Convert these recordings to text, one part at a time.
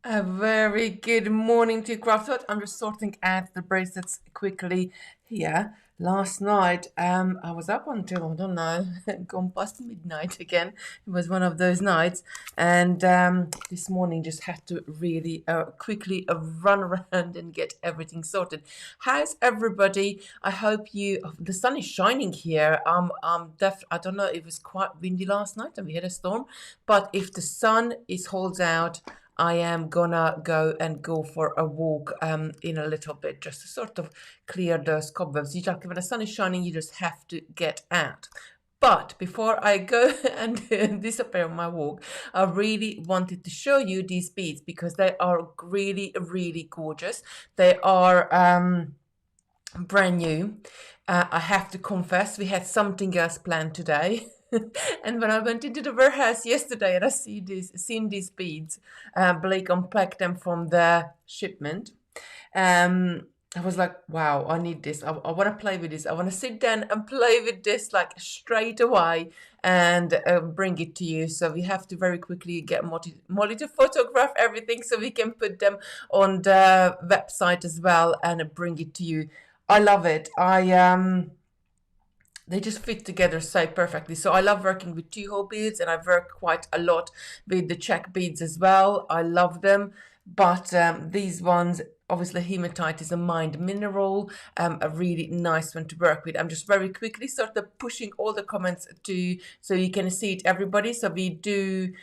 A very good morning to you, Crawford. I'm just sorting out the bracelets quickly here. Last night, I was up until, I don't know, gone past midnight again. It was one of those nights. And this morning just had to really quickly run around and get everything sorted. How's everybody? I hope the sun is shining here. I don't know, it was quite windy last night and we had a storm. But if the sun holds out, I am gonna go for a walk in a little bit just to sort of clear those cobwebs. When the sun is shining, you just have to get out. But before I go and disappear on my walk, I really wanted to show you these beads because they are really, really gorgeous. They are brand new. I have to confess, we had something else planned today. And when I went into the warehouse yesterday and I seen these beads, Blake unpacked them from the shipment. I was like, wow, I need this. I want to play with this. I want to sit down and play with this like straight away and bring it to you. So we have to very quickly get Molly to photograph everything so we can put them on the website as well and bring it to you. I love it. They just fit together so perfectly. So I love working with two-hole beads, and I work quite a lot with the check beads as well. I love them, but these ones, obviously hematite is a mined mineral, a really nice one to work with. I'm just very quickly sort of pushing all the comments so you can see it, everybody. So we do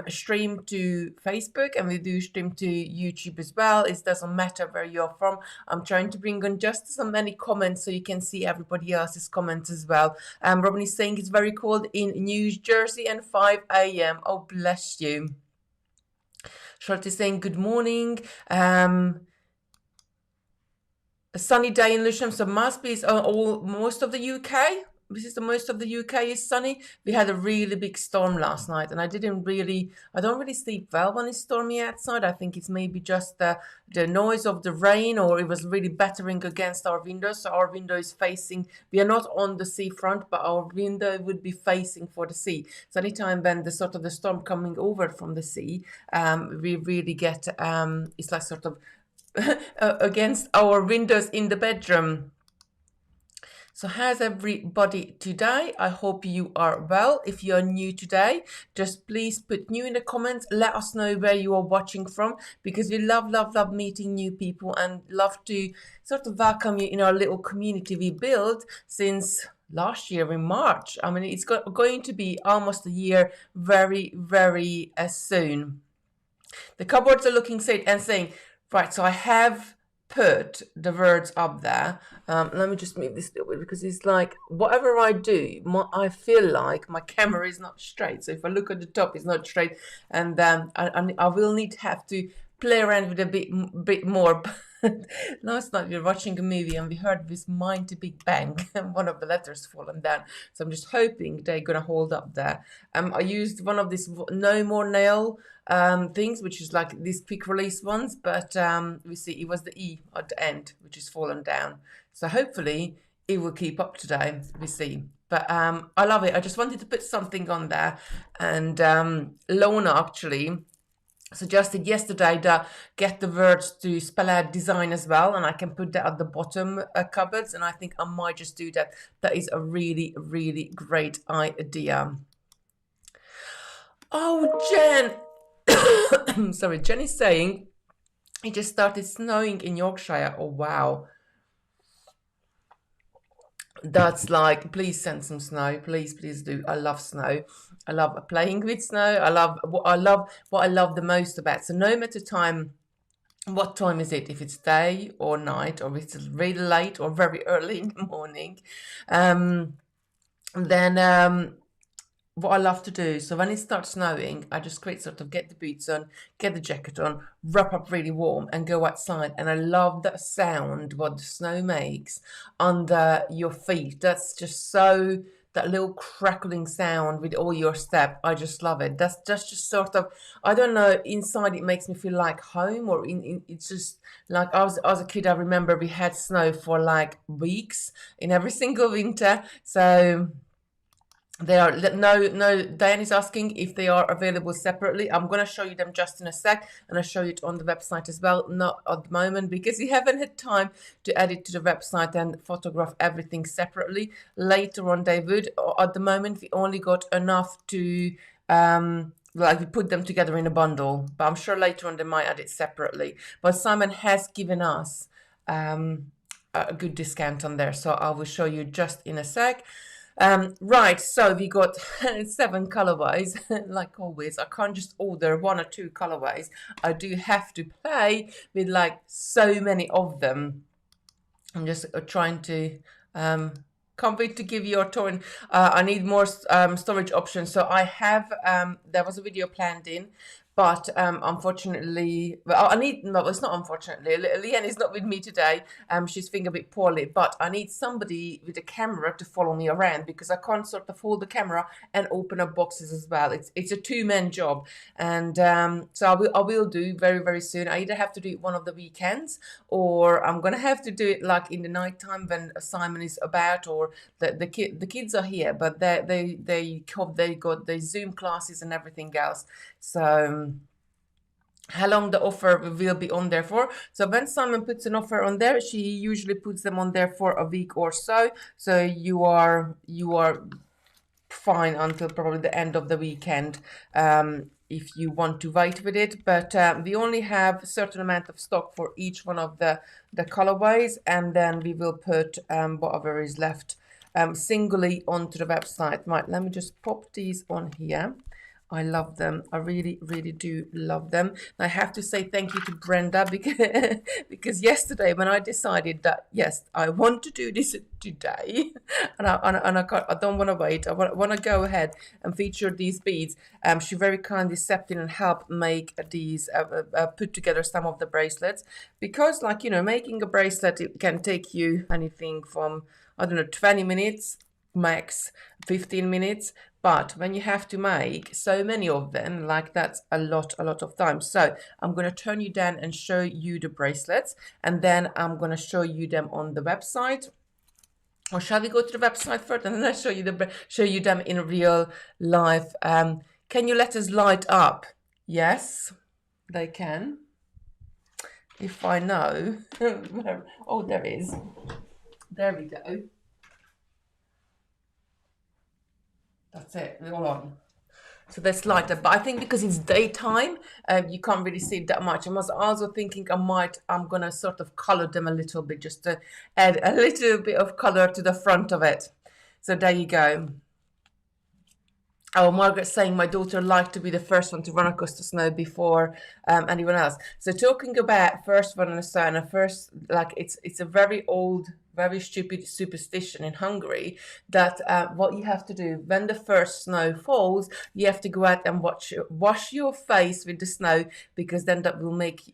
stream to Facebook and we do stream to YouTube as well. It doesn't matter where you're from. I'm trying to bring on just so many comments so you can see everybody else's comments as well. Robin is saying it's very cold in New Jersey and 5 a.m. Oh, bless you. Charlotte is saying good morning. A sunny day in Lewisham, so must be most of the UK. This is the most of the UK is sunny. We had a really big storm last night, and I don't really sleep well when it's stormy outside. I think it's maybe just the noise of the rain, or it was really battering against our windows. So our window is facing. We are not on the seafront, but our window would be facing for the sea. So anytime when the storm coming over from the sea, we really get it's like sort of against our windows in the bedroom. So how's everybody today? I hope you are well. If you're new today, just please put new in the comments. Let us know where you are watching from, because we love meeting new people and love to sort of welcome you in our little community we built since last year in March. I mean, it's going to be almost a year very, very soon. The cupboards are looking straight and saying, right, so I have put the words up there. Let me just move this a little bit because it's like whatever I do, I feel like my camera is not straight. So if I look at the top, it's not straight, and I will need to have to play around with a bit more. Last night we were watching a movie and we heard this mighty big bang and one of the letters fallen down. So I'm just hoping they're gonna hold up there. I used one of these no more nail things, which is like these quick release ones, but we see it was the E at the end which is fallen down. So hopefully it will keep up today. We see. But I love it. I just wanted to put something on there, and Lona actually suggested yesterday to get the words to spell out design as well, and I can put that at the bottom cupboards, and I think I might just do that. That is a really, really great idea. Oh, Jen. Sorry, Jen is saying it just started snowing in Yorkshire. Oh, wow. That's like, please send some snow. Please do. I love snow. I love playing with snow. I love what I love the most about. So no matter what time is it? If it's day or night, or if it's really late or very early in the morning, then what I love to do. So when it starts snowing, I just get the boots on, get the jacket on, wrap up really warm, and go outside. And I love that sound what the snow makes under your feet. That's just so. That little crackling sound with all your step, I just love it. That's just sort of, I don't know, inside it makes me feel like home, or it's just like I was as a kid. I remember we had snow for like weeks in every single winter. So They are no. Diane is asking if they are available separately. I'm gonna show you them just in a sec, and I'll show you it on the website as well. Not at the moment because we haven't had time to add it to the website and photograph everything separately. Later on, they would. At the moment, we only got enough to like we put them together in a bundle. But I'm sure later on they might add it separately. But Simon has given us a good discount on there, so I will show you just in a sec. Right, so we got 7 colorways. Like always, I can't just order 1 or 2 colorways. I do have to play with like so many of them. I'm just trying to can't wait to give you a turn. I need more storage options. So I have there was a video planned in, but unfortunately, well, I need no, it's not unfortunately. Leanne is not with me today. She's feeling a bit poorly, but I need somebody with a camera to follow me around because I can't sort of hold the camera and open up boxes as well. It's a 2-man job, and so I will do very very soon. I either have to do it one of the weekends, or I'm gonna have to do it like in the night time when Simon is about, or the kids are here, but they got the Zoom classes and everything else. So how long the offer will be on there for. So when Simon puts an offer on there, she usually puts them on there for a week or so. So you are fine until probably the end of the weekend if you want to wait with it. But we only have a certain amount of stock for each one of the colorways, and then we will put whatever is left singly onto the website. Right, let me just pop these on here. I love them. I really, really do love them. And I have to say thank you to Brenda because yesterday when I decided that, yes, I want to do this today and I don't want to wait. I want to go ahead and feature these beads. She very kindly stepped in and helped make these, put together some of the bracelets because, like, you know, making a bracelet, it can take you anything from, I don't know, 20 minutes max 15 minutes, but when you have to make so many of them, like that's a lot of time. So I'm going to turn you down and show you the bracelets, and then I'm going to show you them on the website. Or shall we go to the website first and then I'll show you them in real life? Can you let us light up? Yes, they can. If I know. Oh, there is. There we go. That's it, all on. So that's lighter, but I think because it's daytime, you can't really see it that much. I was also thinking I'm gonna sort of color them a little bit just to add a little bit of color to the front of it. So there you go. Oh, Margaret's saying my daughter liked to be the first one to run across the snow before anyone else. So talking about first one on the snow, and first, like it's a very old, very stupid superstition in Hungary that what you have to do when the first snow falls, you have to go out and wash your face with the snow because then that will make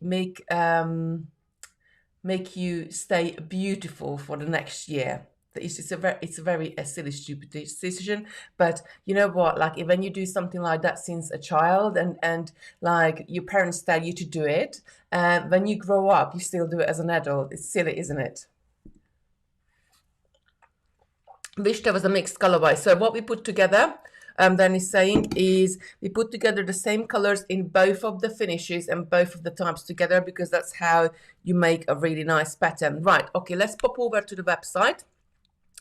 you stay beautiful for the next year. It's a very silly, stupid decision, but you know what? Like when you do something like that since a child, and like your parents tell you to do it, and when you grow up, you still do it as an adult. It's silly, isn't it? Wish there was a mixed colorway. So what we put together, then is saying is we put together the same colors in both of the finishes and both of the types together because that's how you make a really nice pattern. Right. Okay. Let's pop over to the website.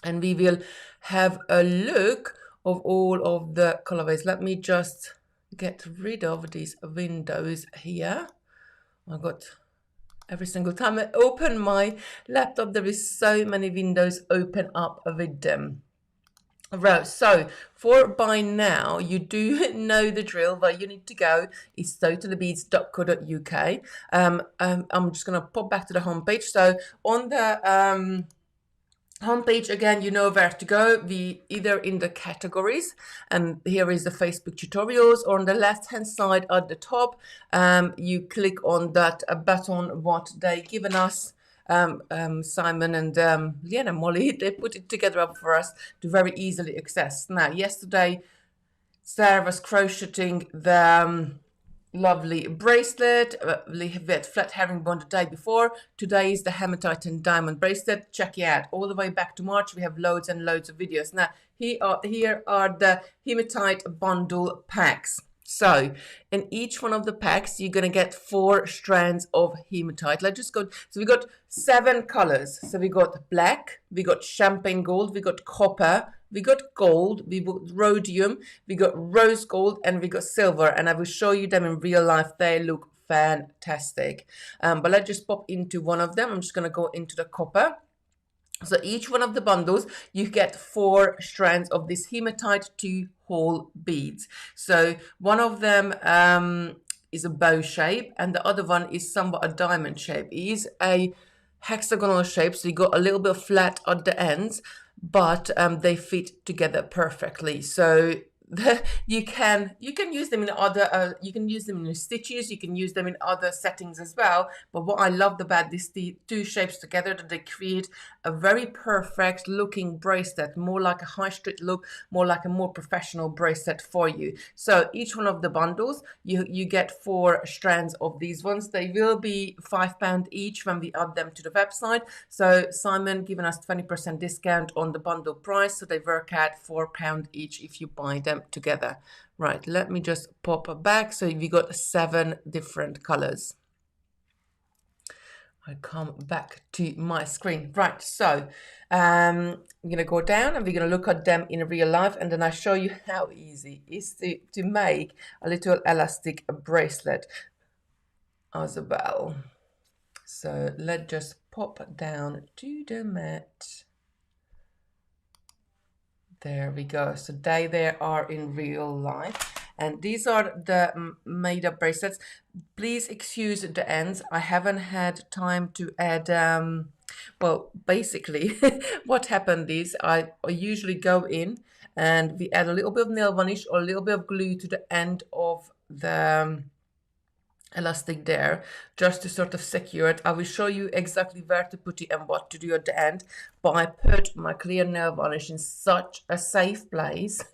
And we will have a look of all of the colorways. Let me just get rid of these windows here. I've got every single time I open my laptop, there is so many windows open up with them. Right, so for by now, you do know the drill. Where you need to go is totallybeads.co.uk. I'm just going to pop back to the homepage. So on the homepage again, you know where to go. We either in the categories, and here is the Facebook tutorials, or on the left hand side at the top, you click on that button what they given us. Simon and Leanne and Molly, they put it together up for us to very easily access. Now, yesterday Sarah was crocheting the lovely bracelet. We had flat herringbone the day before. Today is the Hematite and Diamond bracelet. Check it out. All the way back to March, we have loads and loads of videos. Now, here are the Hematite bundle packs. So in each one of the packs, you're going to get 4 strands of hematite. Let's just go. So we got 7 colors. So we got black, we got champagne gold, we got copper, we got gold, we got rhodium, we got rose gold, and we got silver. And I will show you them in real life. They look fantastic. But let's just pop into one of them. I'm just going to go into the copper. So each one of the bundles, you get 4 strands of this hematite 2-hole beads. So one of them is a bow shape, and the other one is somewhat a diamond shape. It is a hexagonal shape, so you got a little bit flat at the ends, but they fit together perfectly. So you can use them in other you can use them in stitches, you can use them in other settings as well. But what I loved about these 2 shapes together, that they create a very perfect looking bracelet, more like a high street look, more like a more professional bracelet for you. So each one of the bundles, you get 4 strands of these ones. They will be £5 each when we add them to the website. So Simon giving us 20% discount on the bundle price, so they work out £4 each if you buy them together. Right, let me just pop back. So we got 7 different colors. I come back to my screen. Right, so I'm gonna go down and we're gonna look at them in real life, and then I show you how easy it is to make a little elastic bracelet as well. So let's just pop down to the mat. There we go. So they are in real life. And these are the made up bracelets. Please excuse the ends. I haven't had time to add, well, basically what happened is I usually go in and we add a little bit of nail varnish or a little bit of glue to the end of the elastic there, just to sort of secure it. I will show you exactly where to put it and what to do at the end, but I put my clear nail varnish in such a safe place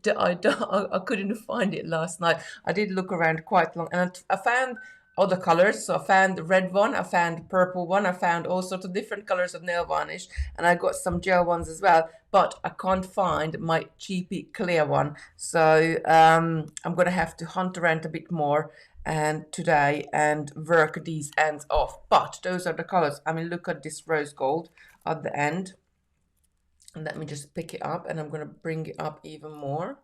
that I couldn't find it last night. I did look around quite long, and I found other colors. So I found the red one, I found the purple one, I found all sorts of different colors of nail varnish, and I got some gel ones as well, but I can't find my cheapy clear one. So I'm gonna have to hunt around a bit more and today and work these ends off. But those are the colors. I mean, look at this rose gold at the end. And let me just pick it up, and I'm going to bring it up even more.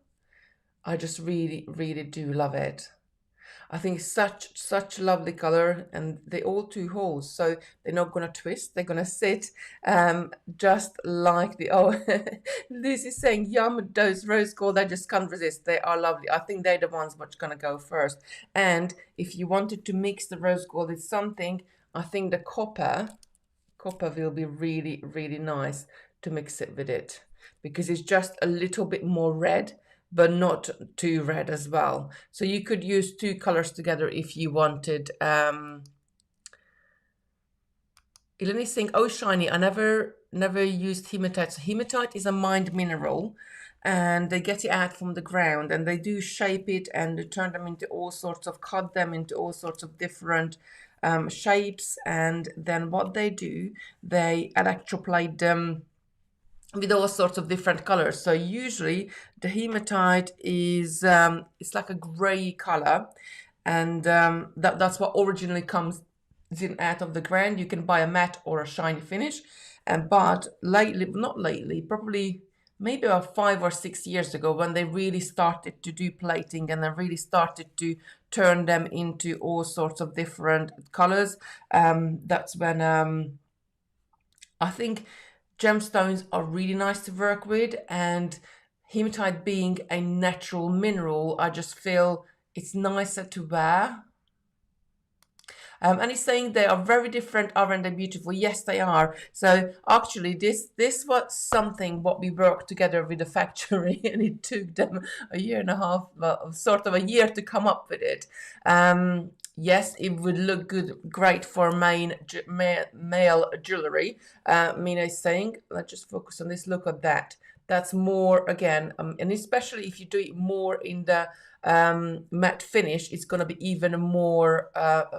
I just really do love it. I think such lovely color, and they're all 2 holes, so they're not gonna twist. They're gonna sit just like the Lucy's saying, yum, those rose gold, I just can't resist. They are lovely. I think they're the ones which gonna go first. And if you wanted to mix the rose gold with something, I think the copper will be really nice to mix it with it, because it's just a little bit more red, but not too red as well. So you could use 2 colors together if you wanted. Eleni's saying, oh, shiny, I never used hematite. So hematite is a mined mineral, and they get it out from the ground, and they do shape it, and they turn them into all sorts of, cut them into all sorts of different shapes. And then what they do, they electroplate them with all sorts of different colors. So usually the hematite is it's like a gray color, and that's what originally comes in out of the ground. You can buy a matte or a shiny finish, and but lately, not lately, probably maybe about 5 or 6 years ago, when they really started to do plating and they really started to turn them into all sorts of different colors, that's when I think gemstones are really nice to work with, and hematite being a natural mineral, I just feel it's nicer to wear. And he's saying they are very different, aren't they beautiful? Yes, they are. So actually this was something what we worked together with the factory, and it took them a year and a half, well, sort of a year to come up with it. Yes, it would look great for male jewelry. Mina is saying, let's just focus on this. Look at that. That's more, again, and especially if you do it more in the matte finish, it's going to be even more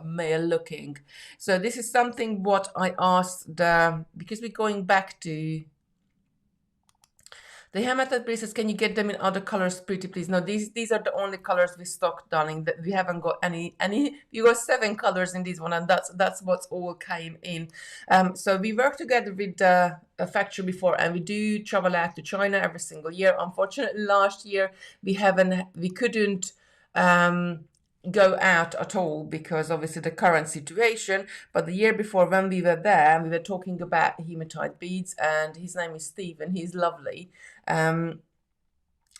male looking. So this is something what I asked, because we're going back to The hematite bracelets, can you get them in other colors, pretty please? No, these are the only colors we stock, darling. That we haven't got any. You got 7 colors in this one, and that's what's all came in. So we work together with a factory before, and we do travel out to China every single year. Unfortunately, last year we couldn't go out at all because obviously the current situation. But the year before, when we were there, we were talking about hematite beads, and his name is Steve, and he's lovely.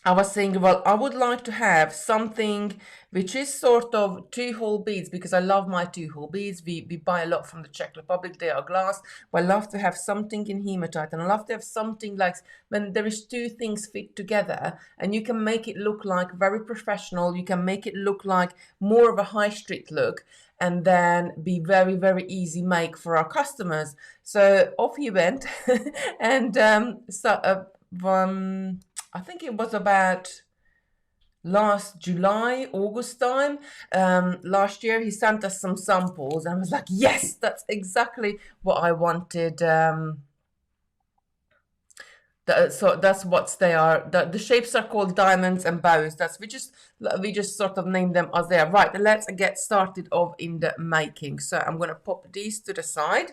I was saying, well, I would like to have something which is sort of 2-hole beads, because I love my 2-hole beads. We buy a lot from the Czech Republic. They are glass. But I love to have something in hematite, and I love to have something like when there is 2 things fit together, and you can make it look like very professional. You can make it look like more of a high street look, and then be very, very easy make for our customers. So off he went, and I think it was about last July, August time, last year, he sent us some samples, and I was like, yes, that's exactly what I wanted. So that's what they are. The shapes are called diamonds and bows. We just sort of name them as they are. Right, let's get started off in the making. So I'm going to pop these to the side.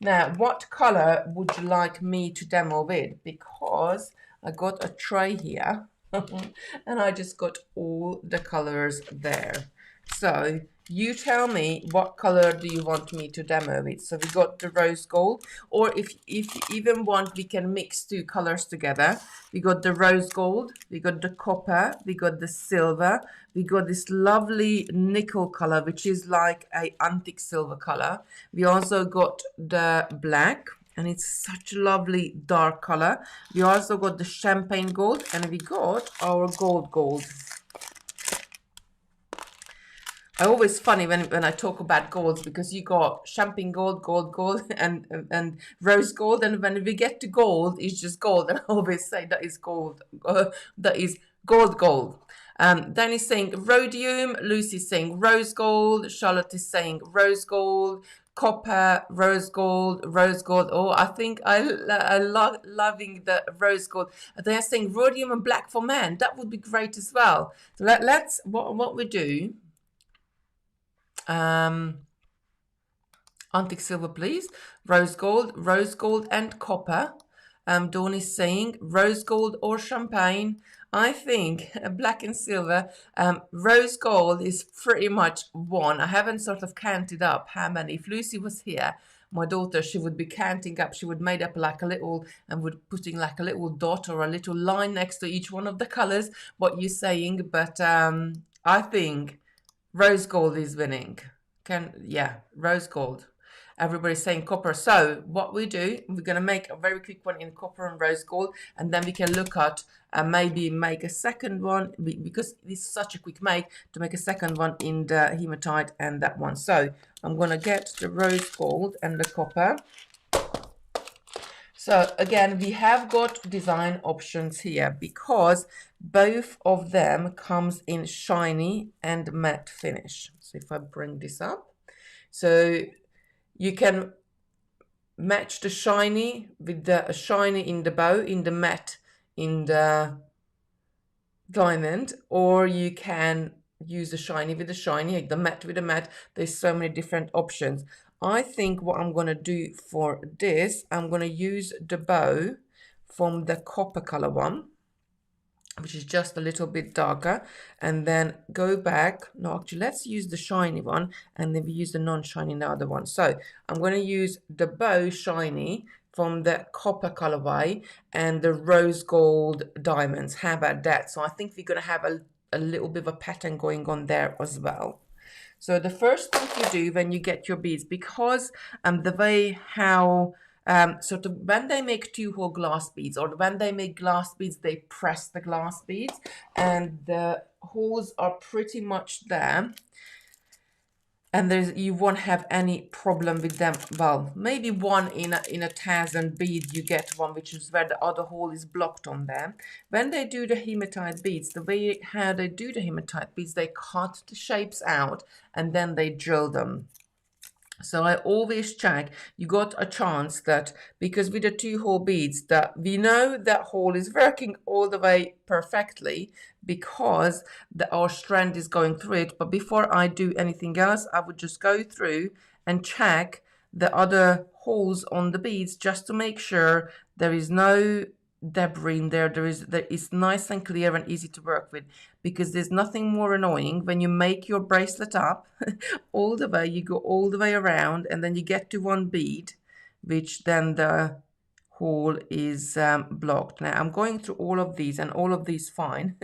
Now, what color would you like me to demo with? Because I got a tray here and I just got all the colors there. So you tell me, what color do you want me to demo with? So we got the rose gold, or if you even want, we can mix 2 colors together. We got the rose gold, we got the copper, we got the silver, we got this lovely nickel color, which is like a antique silver color. We also got the black, and it's such a lovely dark color. We also got the champagne gold, and we got our gold. I always funny when I talk about golds, because you got champagne gold, gold, and rose gold, and when we get to gold, it's just gold. And I always say that is gold. That is gold. Danny's saying rhodium, Lucy's saying rose gold, Charlotte is saying rose gold, copper, rose gold. Oh, I think I love loving the rose gold. They're saying rhodium and black for men. That would be great as well. So let's what we do. Antique silver, please. Rose gold and copper. Dawn is saying rose gold or champagne. I think black and silver. Rose gold is pretty much one. I haven't sort of counted up how many. If Lucy was here, my daughter, she would be counting up. She would made up like a little, and would putting like a little dot or a little line next to each one of the colors, what you're saying. But I think rose gold is winning. Rose gold. Everybody's saying copper. So what we do, we're going to make a very quick one in copper and rose gold, and then we can look at maybe make a second one, because this is such a quick make, to make a second one in the hematite and that one. So I'm going to get the rose gold and the copper. So again, we have got design options here, because both of them comes in shiny and matte finish. So if I bring this up, so you can match the shiny with the shiny in the bow, in the matte in the diamond, or you can use the shiny with the shiny, the matte with the matte. There's so many different options. I think what I'm going to do for this, I'm going to use the bow from the copper color one, which is just a little bit darker, and then go back. No, actually, let's use the shiny one, and then we use the non-shiny in the other one. So I'm going to use the bow shiny from the copper colorway and the rose gold diamonds. How about that? So I think we're going to have a little bit of a pattern going on there as well. So the first thing you do when you get your beads, because the way how sort of when they make 2-hole glass beads, or when they make glass beads, they press the glass beads, and the holes are pretty much there, and you won't have any problem with them. Well, maybe one in a 1,000 bead you get one, which is where the other hole is blocked on there. When they do the hematite beads, the way how they do the hematite beads, they cut the shapes out and then they drill them. So I always check. You got a chance that because with the 2-hole beads that we know that hole is working all the way perfectly because our strand is going through it. But before I do anything else, I would just go through and check the other holes on the beads just to make sure there is no debris in there. There is nice and clear and easy to work with, because there's nothing more annoying when you make your bracelet up all the way, you go all the way around, and then you get to one bead, which then the hole is blocked. Now I'm going through all of these, and all of these fine.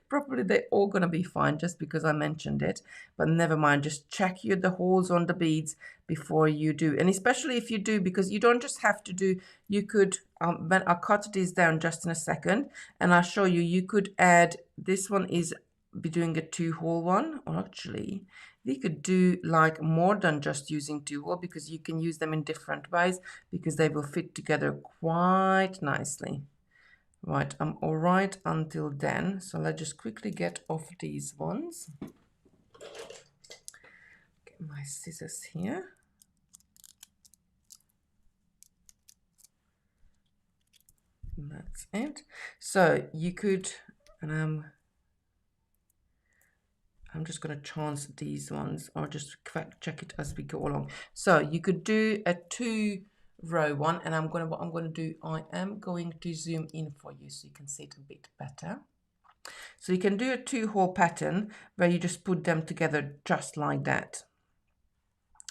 Probably they're all gonna be fine just because I mentioned it, but never mind. Just check the holes on the beads before you do, and especially if you do, because you don't just have to do. You could when I'll cut these down just in a second, and I'll show you. You could add, this one is be doing a 2-hole one, or actually we could do like more than just using 2-hole, because you can use them in different ways because they will fit together quite nicely. Right, I'm all right until then. So let's just quickly get off these ones. Get my scissors here. That's it. So you could, and I'm just going to chance these ones, or just check it as we go along. So you could do a 2-row one, and what I'm going to do, I am going to zoom in for you so you can see it a bit better. So you can do a 2-hole pattern where you just put them together just like that.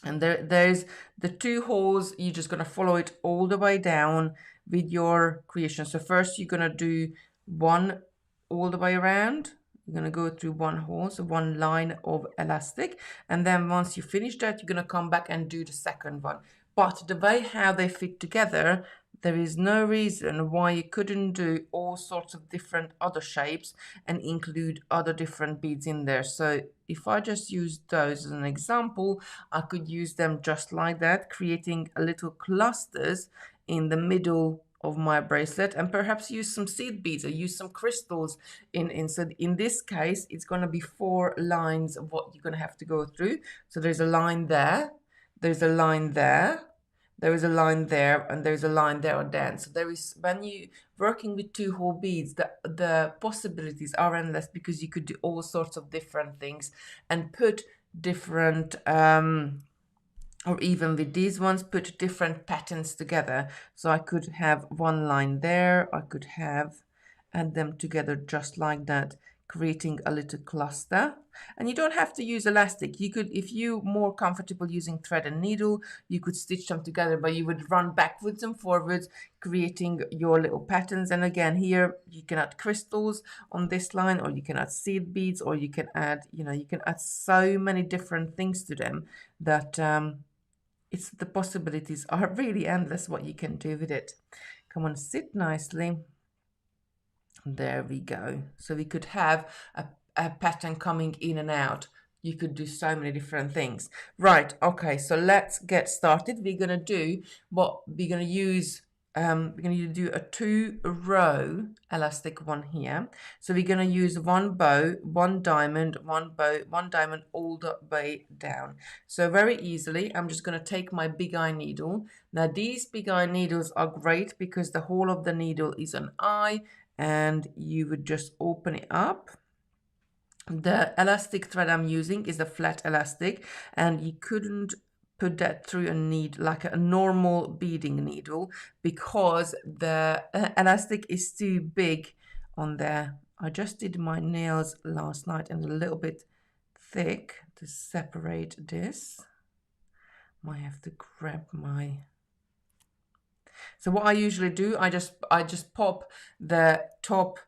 And there's the 2 holes. You're just going to follow it all the way down with your creation. So first you're going to do one all the way around. You're going to go through 1 hole, so 1 line of elastic, and then once you finish that, you're going to come back and do the second one. But the way how they fit together, there is no reason why you couldn't do all sorts of different other shapes and include other different beads in there. So if I just use those as an example, I could use them just like that, creating a little clusters in the middle of my bracelet, and perhaps use some seed beads or use some crystals in. So in this case, it's going to be 4 lines of what you're going to have to go through. So there's a line there, there's a line there, there is a line there, and there's a line there or there. So there is, when you working with 2-hole beads, the possibilities are endless, because you could do all sorts of different things and put different or even with these ones, put different patterns together. So I could have 1 line there, I could add them together just like that, creating a little cluster. And you don't have to use elastic. You could, if you're more comfortable using thread and needle, you could stitch them together, but you would run backwards and forwards, creating your little patterns. And again, here you can add crystals on this line, or you can add seed beads, or you can add, you can add so many different things to them that the possibilities are really endless what you can do with it. Come on, sit nicely. There we go. So we could have a pattern coming in and out. You could do so many different things. Right, okay, so let's get started. We're going to do a 2-row elastic one here. So we're going to use 1 bow, 1 diamond, 1 bow, 1 diamond all the way down. So very easily, I'm just going to take my big eye needle. Now these big eye needles are great because the whole of the needle is an eye, and you would just open it up. The elastic thread I'm using is a flat elastic, and you couldn't put that through a needle like a normal beading needle, because the elastic is too big on there. I just did my nails last night and a little bit thick to separate this. Might have to grab my... So what I usually do, I just pop the top,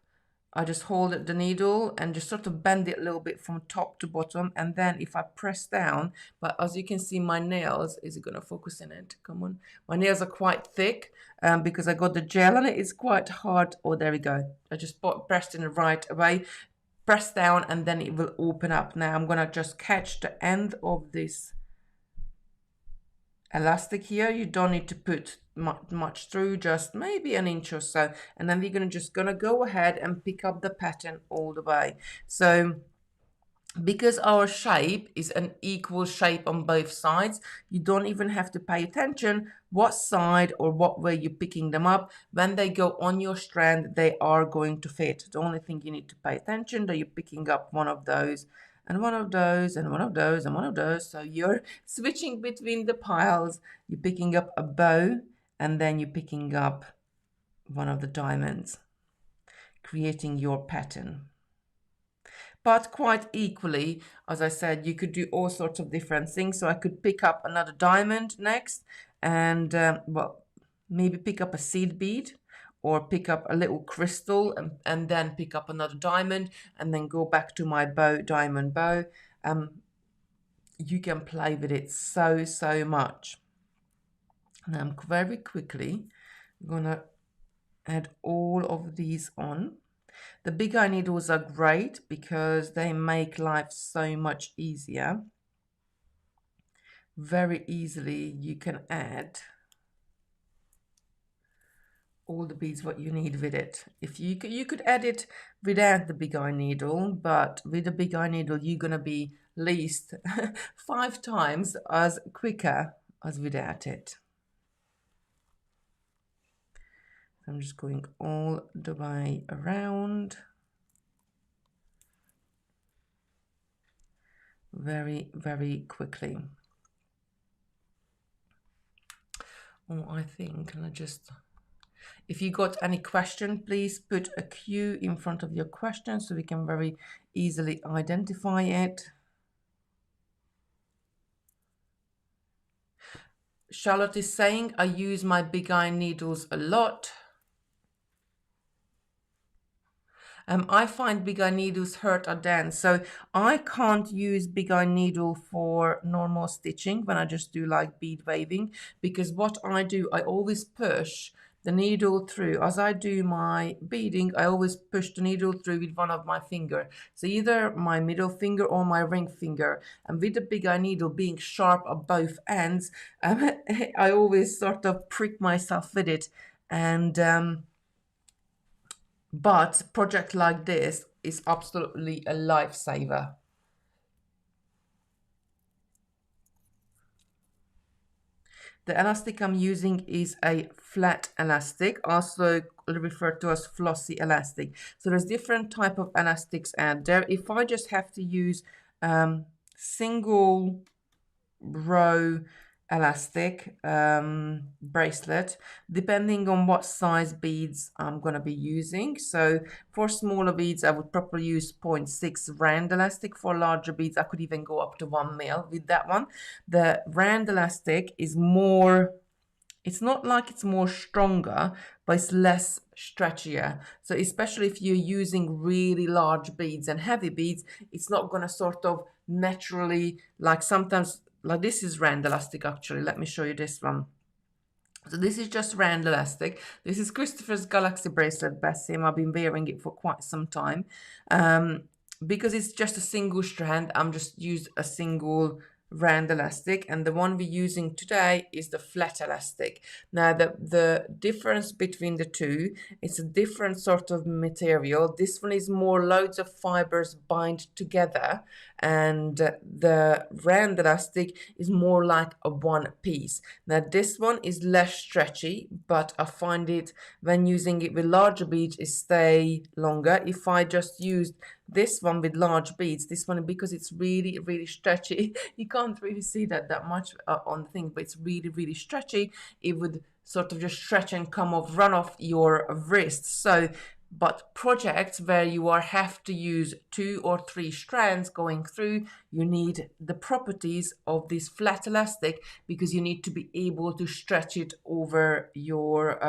I just hold the needle and just sort of bend it a little bit from top to bottom, and then if I press down, but as you can see, my nails, is it going to focus in it? Come on. My nails are quite thick because I got the gel on it. It's quite hard. Oh, there we go. I just pressed in the right way, press down, and then it will open up. Now I'm going to just catch the end of this elastic here. You don't need to put much through, just maybe an inch or so, and then we're just gonna go ahead and pick up the pattern all the way. So because our shape is an equal shape on both sides, you don't even have to pay attention what side or what way you're picking them up. When they go on your strand, they are going to fit. The only thing you need to pay attention that you're picking up one of those and one of those and one of those and one of those. So you're switching between the piles. You're picking up a bow and then you're picking up one of the diamonds, creating your pattern. But quite equally, as I said, you could do all sorts of different things. So I could pick up another diamond next and, well, maybe pick up a seed bead or pick up a little crystal and then pick up another diamond and then go back to my bow, diamond bow. You can play with it so much. Now I'm very quickly gonna add all of these on. The big eye needles are great because they make life so much easier. Very easily you can add all the beads what you need with it. If you could add it without the big eye needle, but with the big eye needle you're gonna be least 5 times as quicker as without it. I'm just going all the way around. Very quickly. Oh, I think, and I just, if you got any question, please put a Q in front of your question so we can very easily identify it. Charlotte is saying, I use my big eye needles a lot. I find big eye needles hurt a dance, so I can't use big eye needle for normal stitching when I just do like bead waving, because what I do, I always push the needle through. As I do my beading, I always push the needle through with one of my finger. So either my middle finger or my ring finger. And with the big eye needle being sharp at both ends, I always sort of prick myself with it. And but project like this is absolutely a lifesaver. The elastic I'm using is a flat elastic, also referred to as flossy elastic. So there's different type of elastics out there. If I just have to use single row elastic bracelet, depending on what size beads I'm going to be using. So for smaller beads I would probably use 0.6 rand elastic. For larger beads I could even go up to 1 mil with that one. The rand elastic is more, it's not like it's more stronger, but it's less stretchier. So especially if you're using really large beads and heavy beads, it's not going to sort of naturally, like sometimes, like this is rand elastic actually. Let me show you this one. So this is just rand elastic. This is Christopher's Galaxy Bracelet Basim. I've been wearing it for quite some time. Because it's just a single strand, I'm just used a single rand elastic, and the one we're using today is the flat elastic. Now the difference between the two, it's a different sort of material. This one is more loads of fibers bind together, and the rand elastic is more like a one piece. Now this one is less stretchy, but I find it when using it with larger beads it stay longer. If I just used this one with large beads, this one, because it's really stretchy, you can't really see that much on the thing, but it's really stretchy, it would sort of just stretch and come off, run off your wrist. So but projects where you have to use 2 or 3 strands going through, you need the properties of this flat elastic, because you need to be able to stretch it over your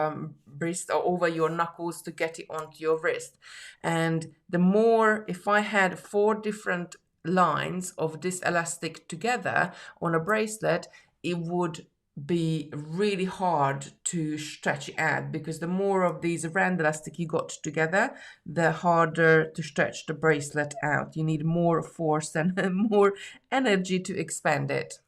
wrist or over your knuckles to get it onto your wrist. And the more, if I had 4 different lines of this elastic together on a bracelet, it would be really hard to stretch it out, because the more of these rand elastic you got together, the harder to stretch the bracelet out. You need more force and more energy to expand it.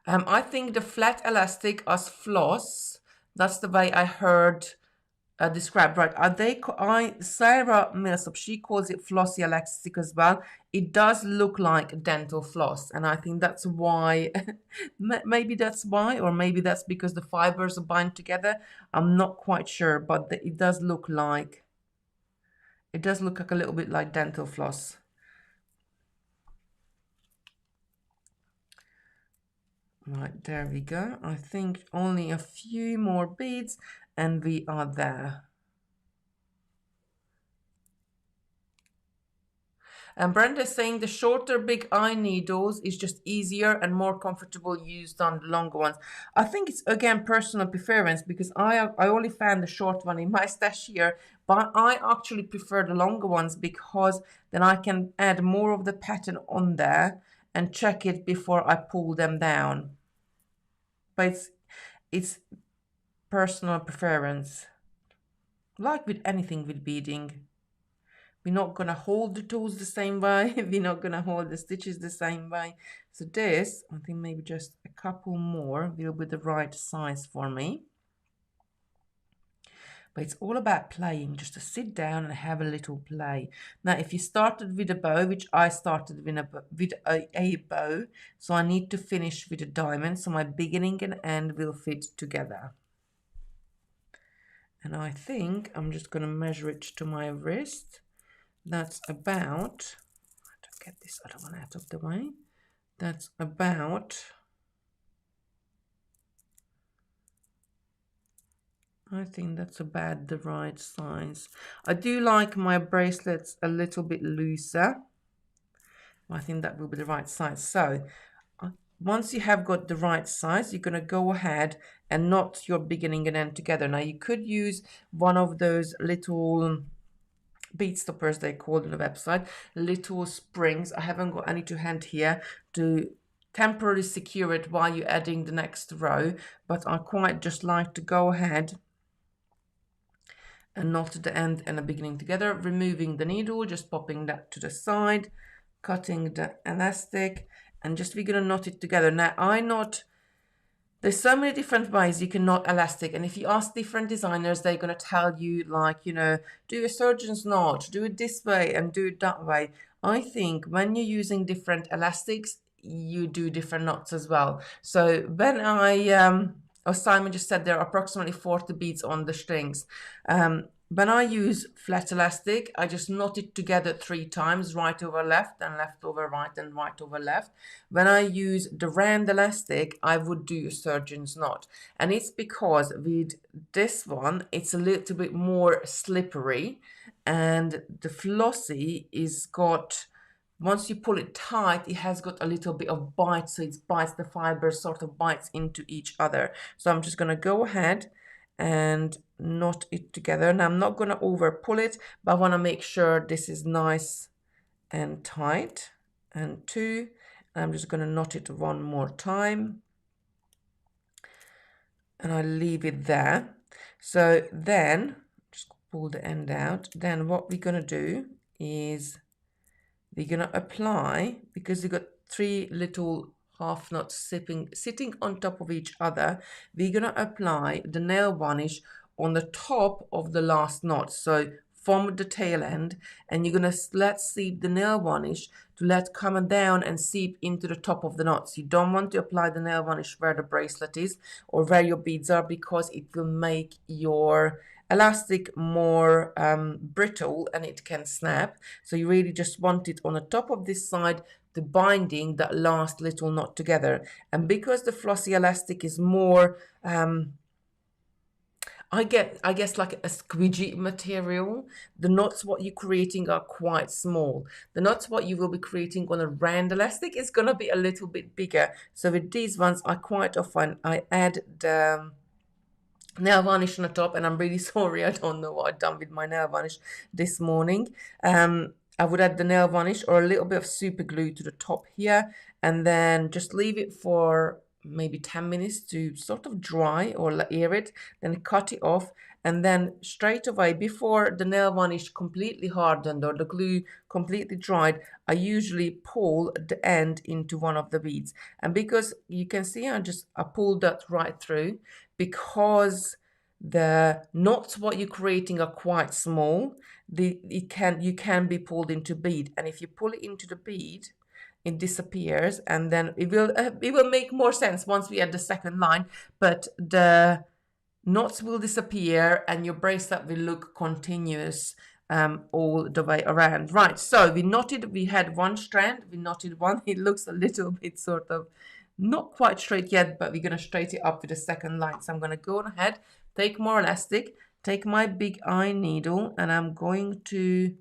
I think the flat elastic as floss, that's the way I heard described, right? Are they? Sarah Millsop, she calls it flossy elastic as well. It does look like dental floss, and I think that's why. Maybe that's why, or maybe that's because the fibers are bind together. I'm not quite sure, but it does look like. It does look like a little bit like dental floss. Right, there we go. I think only a few more beads and we are there. And Brenda's saying the shorter big eye needles is just easier and more comfortable used on the longer ones. I think it's again personal preference because I only found the short one in my stash here, but I actually prefer the longer ones because then I can add more of the pattern on there and check it before I pull them down. But it's personal preference. Like with anything with beading. We're not going to hold the tools the same way. We're not going to hold the stitches the same way. So this, I think maybe just a couple more will be the right size for me. But it's all about playing, just to sit down and have a little play. Now, if you started with a bow, which I started with a bow, so I need to finish with a diamond, so my beginning and end will fit together. And I think I'm just going to measure it to my wrist. That's about, get this other one out of the way. That's about, I think that's about the right size. I do like my bracelets a little bit looser. I think that will be the right size. So once you have got the right size, you're going to go ahead and knot your beginning and end together. Now you could use one of those little bead stoppers they called on the website, little springs. I haven't got any to hand here to temporarily secure it while you're adding the next row, but I quite just like to go ahead and knot the end and the beginning together, removing the needle, just popping that to the side, cutting the elastic, and just we're gonna knot it together. Now there's so many different ways you can knot elastic, and if you ask different designers, they're going to tell you, like, you know, do a surgeon's knot, do it this way and do it that way. I think when you're using different elastics, you do different knots as well. So when Simon just said there are approximately 40 beads on the strings. When I use flat elastic, I just knot it together 3 times, right over left and left over right and right over left. When I use the round elastic, I would do a surgeon's knot. And it's because with this one, it's a little bit more slippery, and the flossy is got, once you pull it tight, it has got a little bit of bite, so it bites, the fiber sort of bites into each other. So I'm just going to go ahead and knot it together. Now I'm not going to over pull it, but I want to make sure this is nice and tight. And 2, I'm just going to knot it one more time, and I leave it there. So then just pull the end out. Then what we're going to do is we're going to apply, because you've got 3 little half knots sitting on top of each other, we're going to apply the nail varnish on the top of the last knot, so from the tail end, and you're going to let seep the nail varnish to let come down and seep into the top of the knots. You don't want to apply the nail varnish where the bracelet is or where your beads are, because it will make your elastic more brittle and it can snap. So you really just want it on the top of this side, the binding that last little knot together. And because the flossy elastic is more I guess like a squidgy material, the knots what you're creating are quite small. The knots what you will be creating on a round elastic is going to be a little bit bigger. So with these ones, I quite often I add the nail varnish on the top, and I'm really sorry, I don't know what I've done with my nail varnish this morning. I would add the nail varnish or a little bit of super glue to the top here, and then just leave it for maybe 10 minutes to sort of dry or air it, then cut it off, and then straight away, before the nail varnish completely hardened or the glue completely dried, I usually pull the end into one of the beads. And because you can see I pulled that right through, because the knots what you're creating are quite small. You can be pulled into bead, and if you pull it into the bead, it disappears, and then it will make more sense once we add the second line. But the knots will disappear, and your bracelet will look continuous all the way around. Right, so we had one strand, we knotted one. It looks a little bit sort of not quite straight yet, but we're going to straighten it up with the second line. So I'm going to go on ahead, take more elastic, take my big eye needle, and I'm going to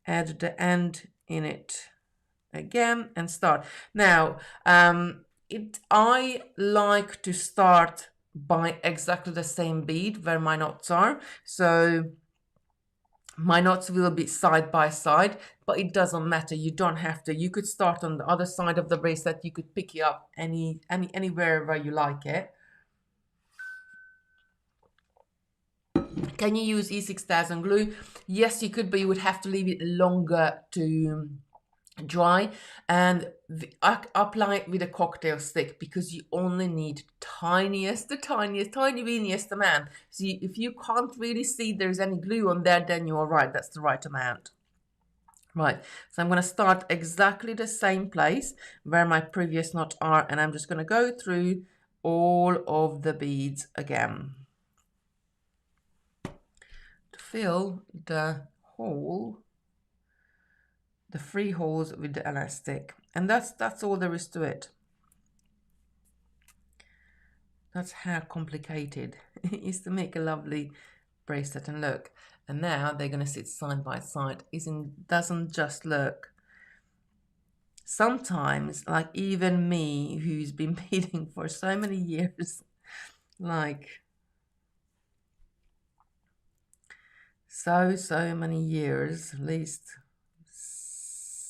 add the end in it again and start. Now, I like to start by exactly the same bead where my knots are. So my knots will be side by side, but it doesn't matter. You don't have to. You could start on the other side of the bracelet. You could pick it up anywhere where you like it. Can you use E6000 glue? Yes, you could, but you would have to leave it longer to dry, and apply it with a cocktail stick, because you only need tiny weeniest amount. So if you can't really see there's any glue on there, then you're right, that's the right amount. Right, so I'm going to start exactly the same place where my previous knots are, and I'm just going to go through all of the beads again to fill the hole, the 3 holes with the elastic. And that's all there is to it. That's how complicated it is to make a lovely bracelet. And look, and now they're going to sit side by side. Doesn't just look. Sometimes, like even me, who's been beading for so many years, like so many years, at least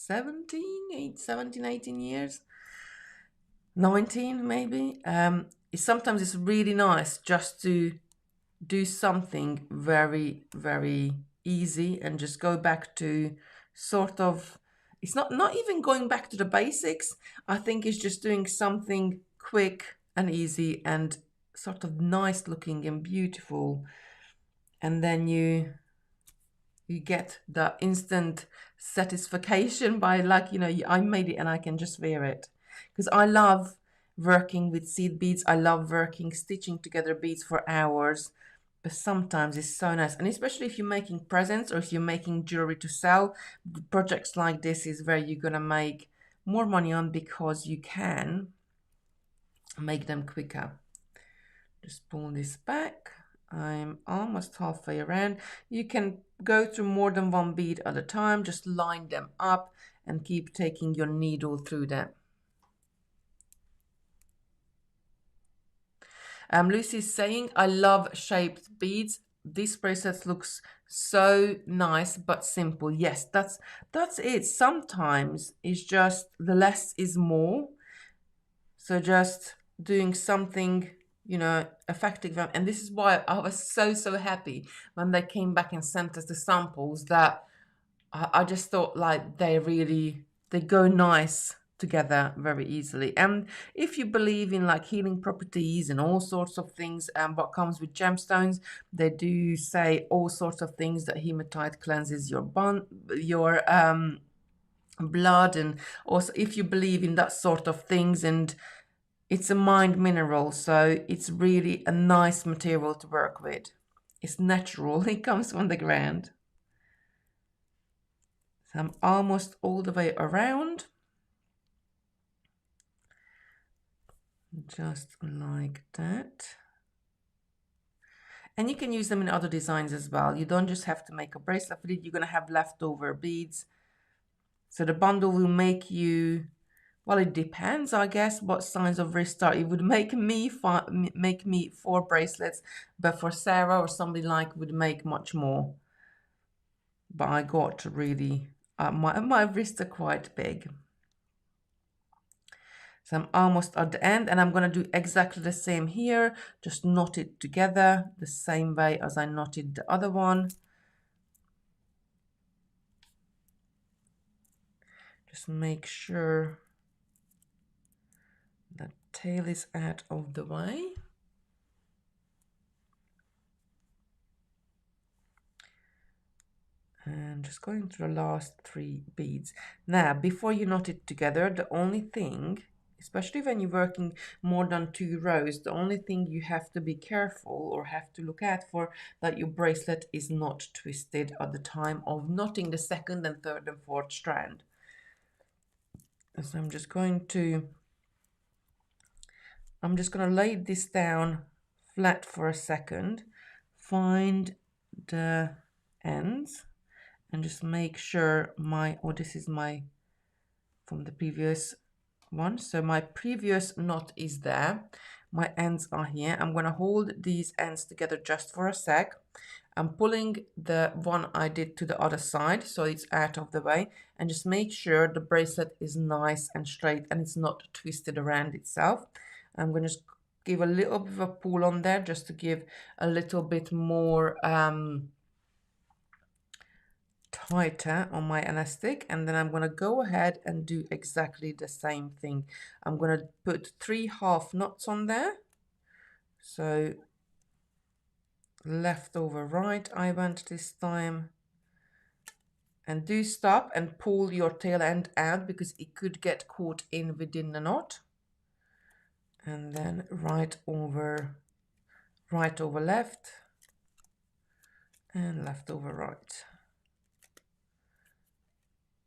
17, 18 years, 19 maybe. Sometimes it's really nice just to do something very, very easy and just go back to sort of, it's not even going back to the basics. I think it's just doing something quick and easy and sort of nice looking and beautiful. And then you get the instant satisfaction by, like, you know, I made it and I can just wear it. Because I love working with seed beads. I love stitching together beads for hours. But sometimes it's so nice. And especially if you're making presents or if you're making jewelry to sell, projects like this is where you're going to make more money on, because you can make them quicker. Just pull this back. I'm almost halfway around. You can go through more than one bead at a time. Just line them up and keep taking your needle through them. Lucy's saying, I love shaped beads. This bracelet looks so nice but simple. Yes, that's it. Sometimes it's just the less is more. So just doing something, you know, effective. And this is why I was so happy when they came back and sent us the samples, that I just thought, like, they go nice together very easily. And if you believe in like healing properties and all sorts of things, and what comes with gemstones, they do say all sorts of things, that hematite cleanses your blood, and also if you believe in that sort of things, and it's a mined mineral, so it's really a nice material to work with. It's natural, it comes from the ground. So I'm almost all the way around. Just like that. And you can use them in other designs as well. You don't just have to make a bracelet with it. You're going to have leftover beads. So the bundle will make you, well, it depends, I guess, what size of wrist are. It would make me 4 bracelets, but for Sarah or somebody like would make much more. But I got really, my wrists are quite big. So I'm almost at the end, and I'm going to do exactly the same here. Just knot it together the same way as I knotted the other one. Just make sure the tail is out of the way. And just going through the last 3 beads. Now, before you knot it together, the only thing, especially when you're working more than 2 rows, the only thing you have to be careful or have to look at for that your bracelet is not twisted at the time of knotting the second and third and fourth strand. So I'm just going to lay this down flat for a second, find the ends, and just make sure this is my from the previous one. So my previous knot is there. My ends are here. I'm going to hold these ends together just for a sec. I'm pulling the one I did to the other side so it's out of the way, and just make sure the bracelet is nice and straight and it's not twisted around itself. I'm going to just give a little bit of a pull on there just to give a little bit more tighter on my elastic, and then I'm going to go ahead and do exactly the same thing. I'm going to put 3 half knots on there. So left over right I went this time, and do stop and pull your tail end out because it could get caught in within the knot. And then right over left and left over right.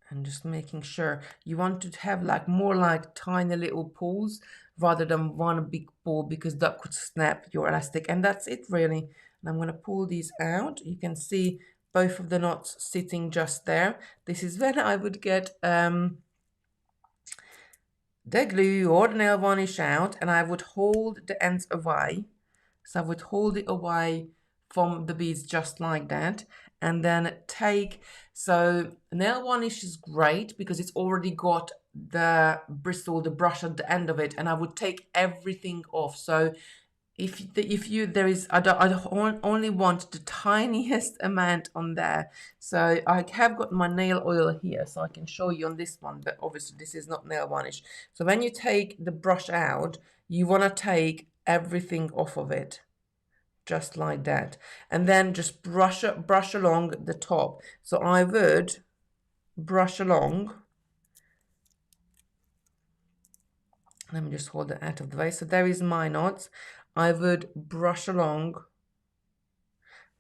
And just making sure you want to have more like tiny little pulls rather than one big pull, because that could snap your elastic. And that's it really. And I'm going to pull these out. You can see both of the knots sitting just there. This is when I would get the glue or the nail varnish out, and I would hold the ends away. So I would hold it away from the beads just like that, and then so nail varnish is great because it's already got the bristle, the brush at the end of it, and I would take everything off. So I only want the tiniest amount on there. So I have got my nail oil here, so I can show you on this one, but obviously this is not nail varnish. So when you take the brush out, you want to take everything off of it, just like that, and then just brush along the top. So I would brush along. Let me just hold it out of the way. So there is my knots. I would brush along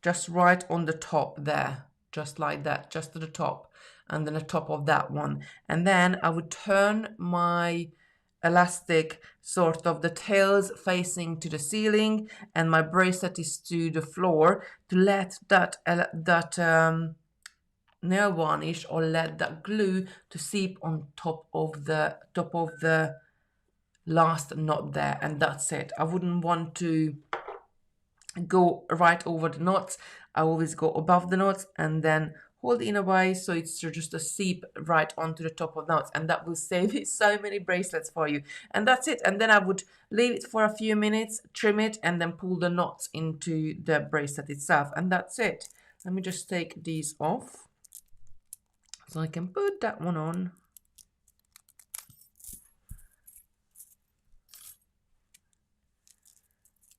just right on the top there, just like that, just to the top, and then the top of that one. And then I would turn my elastic sort of the tails facing to the ceiling and my bracelet is to the floor, to let that nail varnish or let that glue to seep on top of the last knot there, and that's it. I wouldn't want to go right over the knots. I always go above the knots and then hold it in a way so it's just a seep right onto the top of knots, and that will save you so many bracelets for you. And that's it. And then I would leave it for a few minutes, trim it, and then pull the knots into the bracelet itself, and that's it. Let me just take these off so I can put that one on.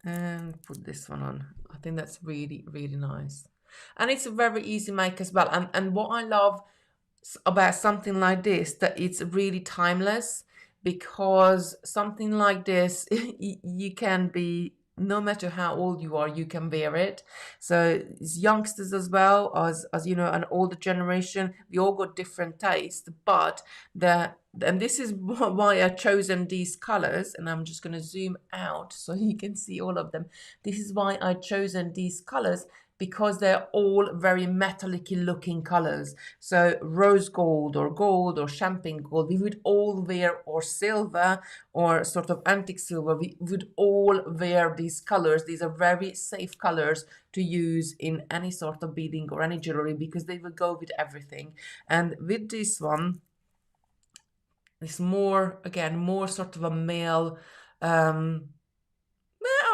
And put this one on. I think that's really, really nice. And it's a very easy make as well. And what I love about something like this, that it's really timeless, because something like this, you can be, no matter how old you are, you can wear it. So it's youngsters as well as you know, an older generation, we all got different tastes, but and this is why I've chosen these colors, and I'm just going to zoom out so you can see all of them. This is why I've chosen these colors, because they're all very metallic looking colors. So rose gold or champagne gold, we would all wear, or silver or sort of antique silver, we would all wear these colors. These are very safe colors to use in any sort of beading or any jewelry, because they will go with everything. And with this one, it's more, again, more sort of a male,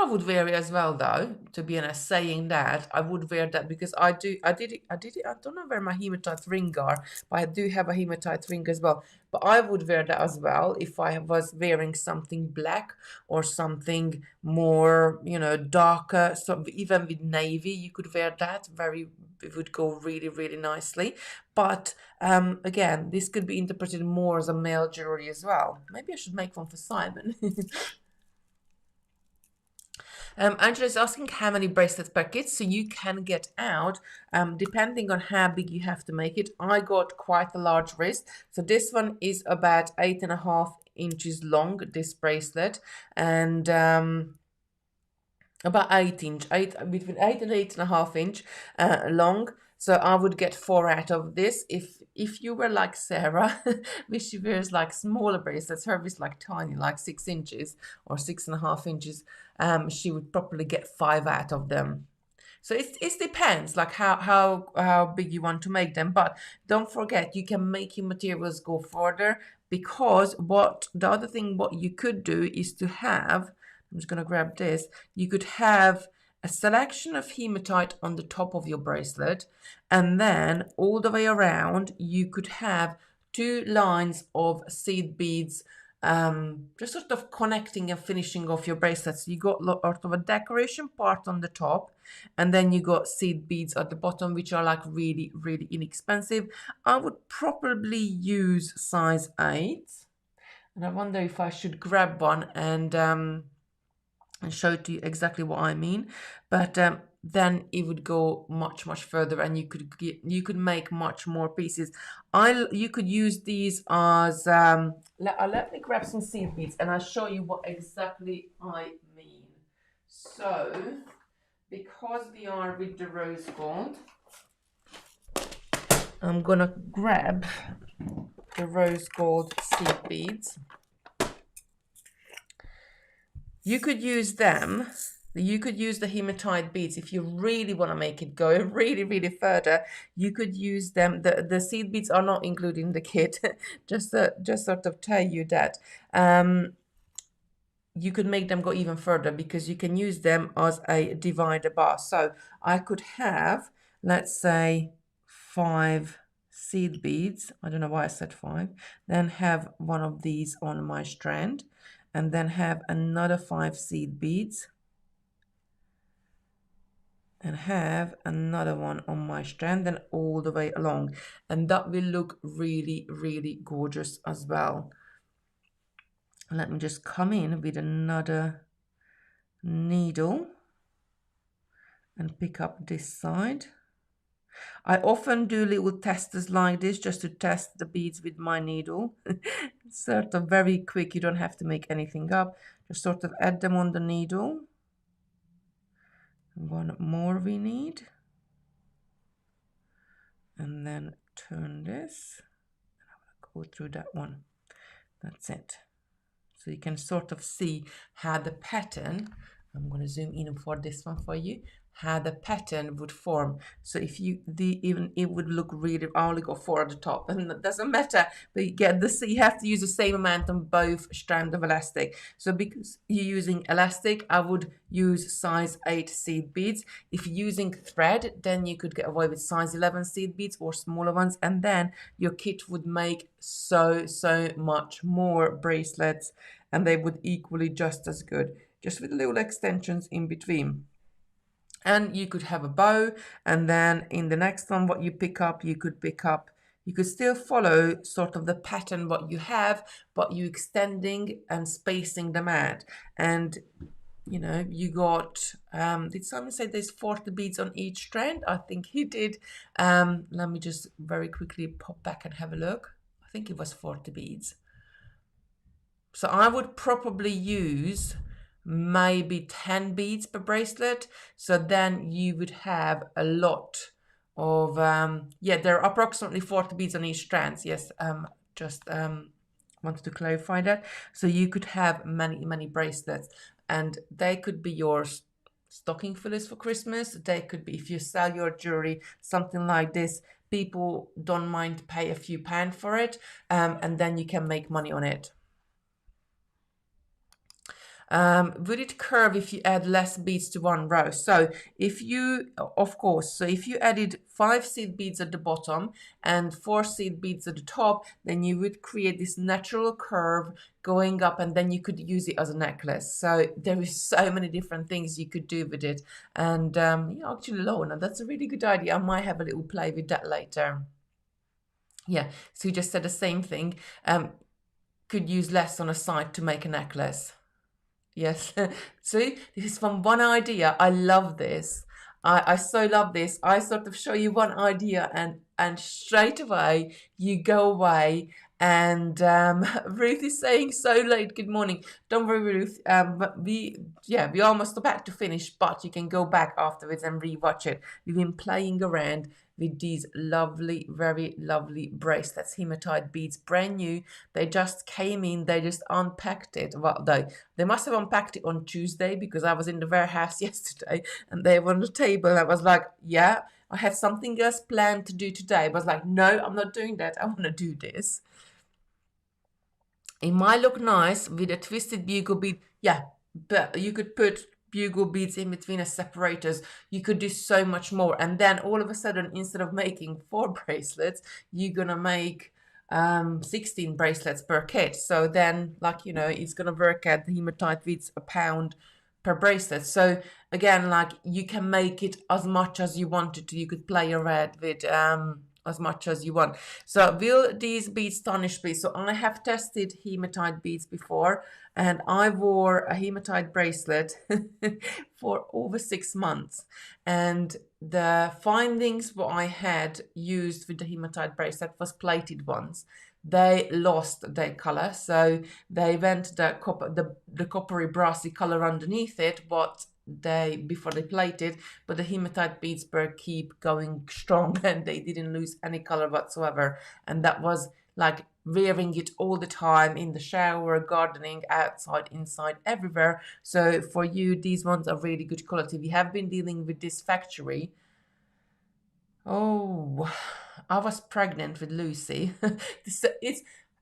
I would wear it as well, though. To be honest, saying that, I would wear that because I did it. I don't know where my hematite ring are, but I do have a hematite ring as well. But I would wear that as well if I was wearing something black or something more, you know, darker. So even with navy, you could wear that. It would go really, really nicely. But again, this could be interpreted more as a male jewelry as well. Maybe I should make one for Simon. Angela is asking how many bracelets per kit, so you can get out, depending on how big you have to make it. I got quite a large wrist, so this one is about 8.5 inches long, this bracelet, and about 8 inch, between 8 and 8.5 inch long. So I would get 4 out of this. If you were like Sarah, which she wears like smaller bracelets, her is like tiny, like 6 inches or 6.5 inches, she would probably get 5 out of them. So it depends, like how big you want to make them. But don't forget, you can make your materials go further, because the other thing what you could do is to have, I'm just gonna grab this, you could have a selection of hematite on the top of your bracelet, and then all the way around you could have 2 lines of seed beads, just sort of connecting and finishing off your bracelets. You got sort of a decoration part on the top, and then you got seed beads at the bottom, which are like really, really inexpensive. I would probably use size 8, and I wonder if I should grab one and show to you exactly what I mean. But then it would go much, much further, and you could make much more pieces. You could use these as let me grab some seed beads and I'll show you what exactly I mean. So because we are with the rose gold, I'm gonna grab the rose gold seed beads. You could use them. You could use the hematite beads if you really want to make it go really, really further. You could use them. The seed beads are not included in the kit. just sort of tell you that. You could make them go even further because you can use them as a divider bar. So I could have, let's say, 5 seed beads. I don't know why I said 5. Then have one of these on my strand, and then have another 5 seed beads, and have another one on my strand, and all the way along. And that will look really, really gorgeous as well. Let me just come in with another needle and pick up this side. I often do little testers like this just to test the beads with my needle. Sort of very quick, you don't have to make anything up. Just sort of add them on the needle. One more we need. And then turn this. I'm going to go through that one. That's it. So you can sort of see how the pattern, I'm going to zoom in for this one for you, how the pattern would form. So if you even it would look really, I only got 4 at the top, and it doesn't matter, but you get this, you have to use the same amount on both strands of elastic. So because you're using elastic, I would use size 8 seed beads. If you're using thread, then you could get away with size 11 seed beads or smaller ones, and then your kit would make so much more bracelets, and they would equally just as good, just with little extensions in between. And you could have a bow, and then in the next one what you pick up, you could still follow sort of the pattern what you have, but you extending and spacing them out. And you know, you got did someone say there's 40 beads on each strand? I think he did. Let me just very quickly pop back and have a look. I think it was 40 beads. So I would probably use maybe 10 beads per bracelet. So then you would have a lot of, yeah, there are approximately 40 beads on each strand. Yes, just wanted to clarify that. So you could have many bracelets, and they could be your stocking fillers for Christmas. They could be, if you sell your jewelry, something like this, people don't mind to pay a few pounds for it, and then you can make money on it. Would it curve if you add less beads to one row? So if you, of course, so if you added 5 seed beads at the bottom and 4 seed beads at the top, then you would create this natural curve going up, and then you could use it as a necklace. So there is so many different things you could do with it. And yeah, actually, Lorna, that's a really good idea. I might have a little play with that later. Yeah, so you just said the same thing. Could use less on a side to make a necklace. Yes. See, this is from one idea. I love this. I so love this. I sort of show you one idea, and straight away you go away. And Ruth is saying so late. Good morning. Don't worry, Ruth. But we almost about to finish, but you can go back afterwards and rewatch it. We've been playing around with these lovely, very lovely bracelets, hematite beads, brand new. They just came in. They just unpacked it. Well, they must have unpacked it on Tuesday, because I was in the warehouse yesterday and they were on the table. And I was like, yeah, I had something else planned to do today. But I was like, no, I'm not doing that. I want to do this. It might look nice with a twisted bugle bead. Yeah, but you could put bugle beads in between as separators. You could do so much more. And then all of a sudden, instead of making 4 bracelets, you're going to make 16 bracelets per kit. So then, like, it's going to work at the hematite beads £1 per bracelet. So again, like, you can make it as much as you wanted to. You could play around with as much as you want. So will these beads tarnish me? So I have tested hematite beads before, and I wore a hematite bracelet for over 6 months, and the findings what I had used with the hematite bracelet was plated ones. They lost their color, so they went the coppery brassy color underneath it, what before they plated, but the hematite beads were keep going strong and they didn't lose any color whatsoever. And that was like wearing it all the time in the shower, gardening, outside, inside, everywhere. So for you, these ones are really good quality. We have been dealing with this factory. Oh, I was pregnant with Lucy.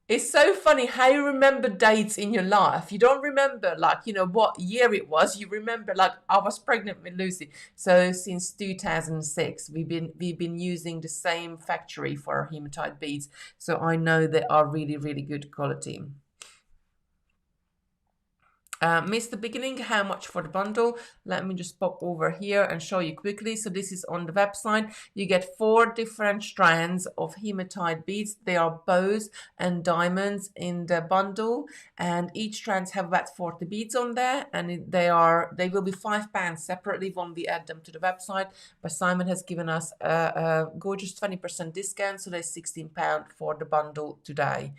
It's so funny how you remember dates in your life. You don't remember, like, what year it was. You remember, like, I was pregnant with Lucy. So since 2006, we've been using the same factory for our hematite beads. So I know they are really, really good quality. Missed the beginning, how much for the bundle? Let me just pop over here and show you quickly. So this is on the website. You get 4 different strands of hematite beads. They are bows and diamonds in the bundle, and each strands have about 40 beads on there, and they will be £5 separately when we add them to the website. But Simon has given us a gorgeous 20% discount, so there's £16 for the bundle today.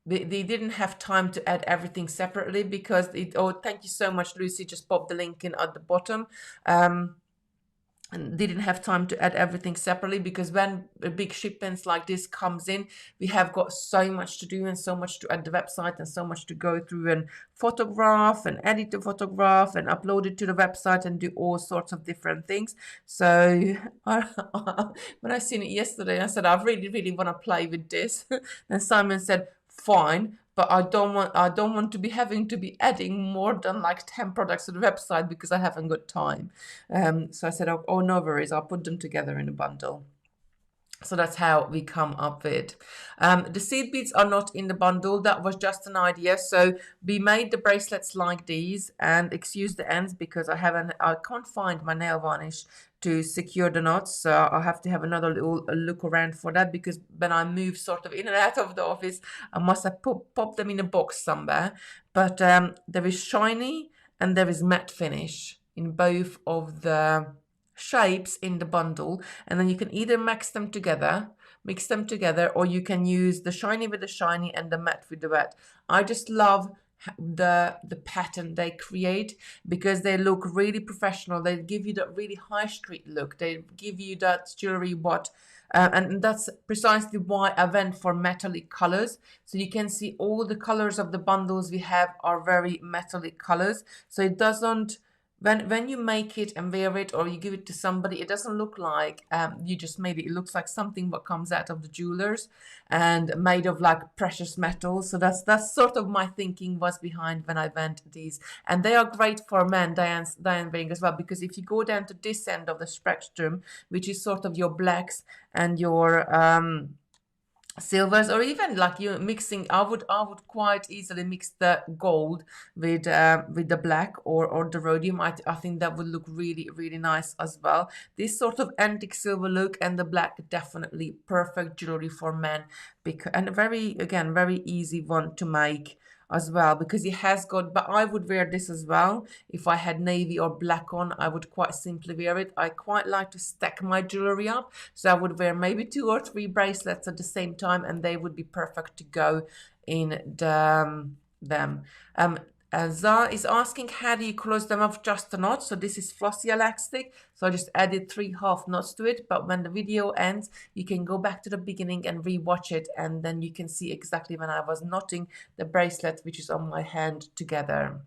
They didn't have time to add everything separately because thank you so much, Lucy. Just pop the link in at the bottom. And didn't have time to add everything separately because when a big shipments like this comes in, we have got so much to do and so much to add the website and so much to go through and photograph and edit the photograph and upload it to the website and do all sorts of different things. So when I seen it yesterday, I said, I really, really want to play with this. And Simon said, fine, but I don't want to be having to be adding more than like 10 products to the website because I haven't got time. So I said, oh, no worries, I'll put them together in a bundle. So that's how we come up with. The seed beads are not in the bundle. That was just an idea. So we made the bracelets like these, and excuse the ends because I can't find my nail varnish to secure the knots. So I'll have to have another little look around for that, because when I move sort of in and out of the office, I must have popped them in a box somewhere. But there is shiny and there is matte finish in both of the shapes in the bundle, and then you can either mix them together, or you can use the shiny with the shiny and the matte with the matte. I just love the pattern they create because they look really professional. They give you that really high street look. They give you that jewelry and that's precisely why I went for metallic colors. So you can see all the colors of the bundles we have are very metallic colors. So it doesn't when you make it and wear it or you give it to somebody, it doesn't look like you just made it. It looks like something what comes out of the jewelers and made of like precious metals. So that's sort of my thinking was behind when I went these. And they are great for men, Diane wearing as well, because if you go down to this end of the spectrum, which is sort of your blacks and your silvers, or even like you mixing, I would quite easily mix the gold with the black or the rhodium. I think that would look really really nice as well. This sort of antique silver look and the black, definitely perfect jewelry for men, because and very, again, very easy one to make as well, because it has got, but I would wear this as well if I had navy or black on. I would quite simply wear it. I quite like to stack my jewelry up, so I would wear maybe 2 or 3 bracelets at the same time, and they would be perfect to go in them. Zara is asking, how do you close them off? Just a knot. So this is flossy elastic. So I just added 3 half knots to it. But when the video ends, you can go back to the beginning and rewatch it, and then you can see exactly when I was knotting the bracelet, which is on my hand, together.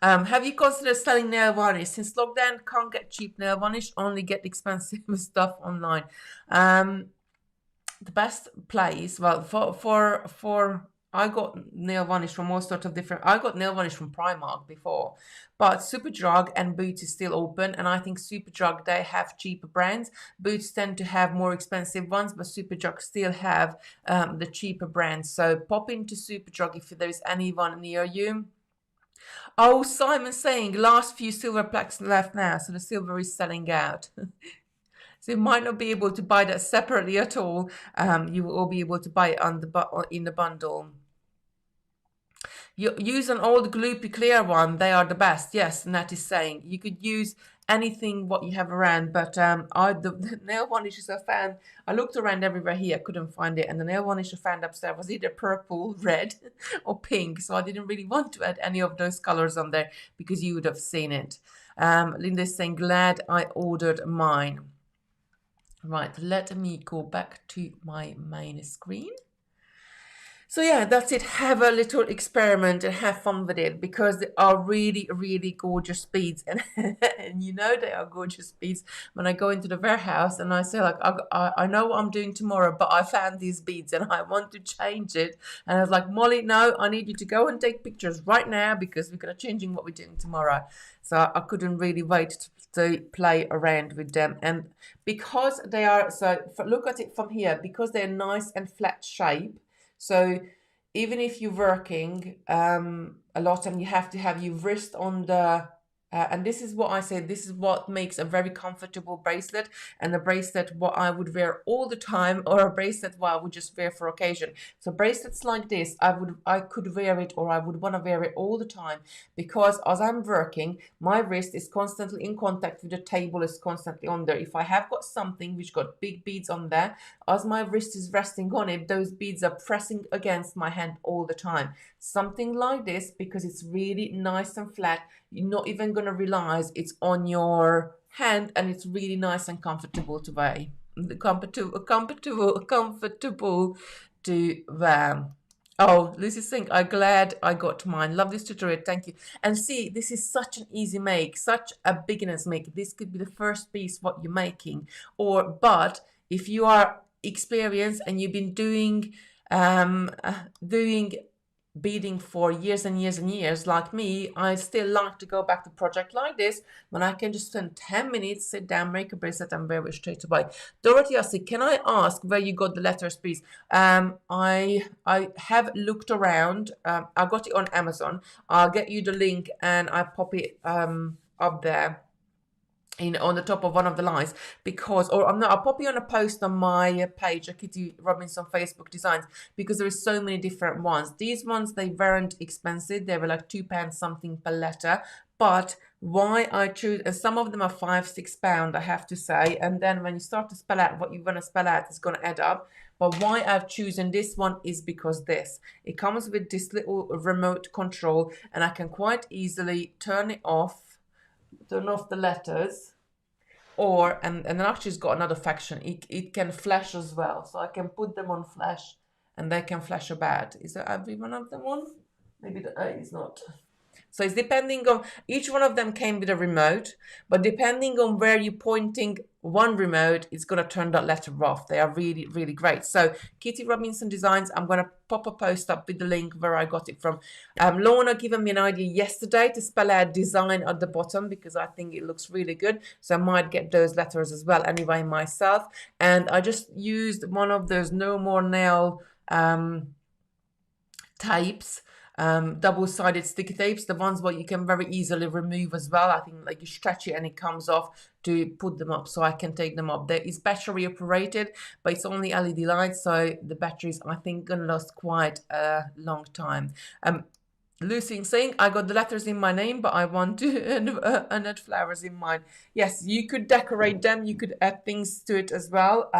Have you considered selling nail varnish? Since lockdown, can't get cheap nail varnish, only get expensive stuff online. The best place, well, for I got nail varnish from all sorts of different. I got nail varnish from Primark before, but Superdrug and Boots is still open, and I think Superdrug, they have cheaper brands. Boots tend to have more expensive ones, but Superdrug still have the cheaper brands. So pop into Superdrug if there is anyone near you. Oh, Simon's saying last few silver plaques left now, so the silver is selling out. So you might not be able to buy that separately at all. You will all be able to buy it on in the bundle. You use an old gloopy clear one. They are the best. Yes, Nat is saying you could use anything what you have around, but the nail varnishes I found, I looked around everywhere here, couldn't find it, and the nail varnish I found upstairs was either purple, red, or pink. So I didn't really want to add any of those colors on there because you would have seen it. Linda's saying, glad I ordered mine. Right, let me go back to my main screen. So yeah, that's it. Have a little experiment and have fun with it, because they are really, really gorgeous beads, and and you know they are gorgeous beads when I go into the warehouse and I say like, I know what I'm doing tomorrow, but I found these beads and I want to change it. And I was like, Molly, no, I need you to go and take pictures right now because we're gonna changing what we're doing tomorrow. So I couldn't really wait to play around with them, and because they are look at it from here, because they're nice and flat shape. So even if you're working a lot and you have to have your wrist on the and this is what I say, this is what makes a very comfortable bracelet, and a bracelet what I would wear all the time, or a bracelet what I would just wear for occasion. So bracelets like this, I could wear it, or I would want to wear it all the time, because as I'm working, my wrist is constantly in contact with the table, is constantly on there. If I have got something which got big beads on there, as my wrist is resting on it, those beads are pressing against my hand all the time. Something like this, because it's really nice and flat, you're not even going to realize it's on your hand, and it's really nice and comfortable to wear. Comfortable to wear. Oh, Lucy saying, I'm glad I got mine. Love this tutorial. Thank you. And see, this is such an easy make, such a beginner's make. This could be the first piece what you're making. But if you are experienced and you've been doing beading for years and years and years like me, I still like to go back to project like this when I can just spend 10 minutes, sit down, make a bracelet, and wear it straight away. Dorothy asks, can I ask where you got the letters, please? I have looked around. I got it on Amazon. I'll get you the link and I pop it up there on the top of one of the lines, because, or I'm not, I'll pop you on a post on my page, Kitty Robinson Facebook Designs, because there is so many different ones. These ones, they weren't expensive. They were like £2 something per letter. But why I choose, and some of them are £5-6, I have to say. And then when you start to spell out what you want to spell out, it's going to add up. But why I've chosen this one is because it comes with this little remote control, and I can quite easily turn off the letters, and then actually it's got another function. It can flash as well, so I can put them on flash and they can flash about. Is there every one of them on? Maybe the A is not. So it's depending on, each one of them came with a remote, but depending on where you're pointing one remote, it's going to turn that letter off. They are really, really great. So Kitty Robinson Designs, I'm going to pop a post up with the link where I got it from. Lorna given me an idea yesterday to spell out design at the bottom because I think it looks really good. So I might get those letters as well anyway myself. And I just used one of those No More Nail tapes, double-sided sticky tapes, the ones where you can very easily remove as well. I think like you stretch it and it comes off to put them up, so I can take them up. There is battery operated, but it's only LED lights, so the batteries I think gonna last quite a long time. Lucy saying, I got the letters in my name, but I want to add flowers in mine. Yes, you could decorate them. You could add things to it as well.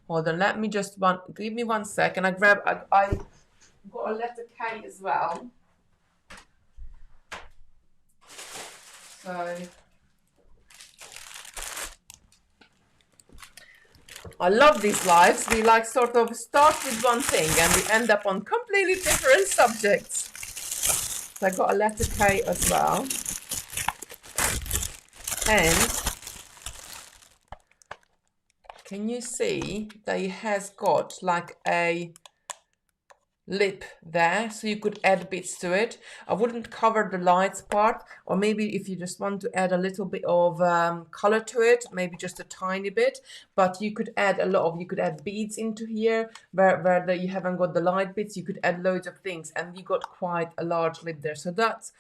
Hold on, let me just give me 1 second. I got a letter K as well. So I love these lives. We like sort of start with one thing and we end up on completely different subjects. So I got a letter K as well. And can you see that it has got like a lip there, so you could add bits to it. I wouldn't cover the lights part, or maybe if you just want to add a little bit of color to it, maybe just a tiny bit, but you could add you could add beads into here where you haven't got the light bits. You could add loads of things, and you got quite a large lip there, so that's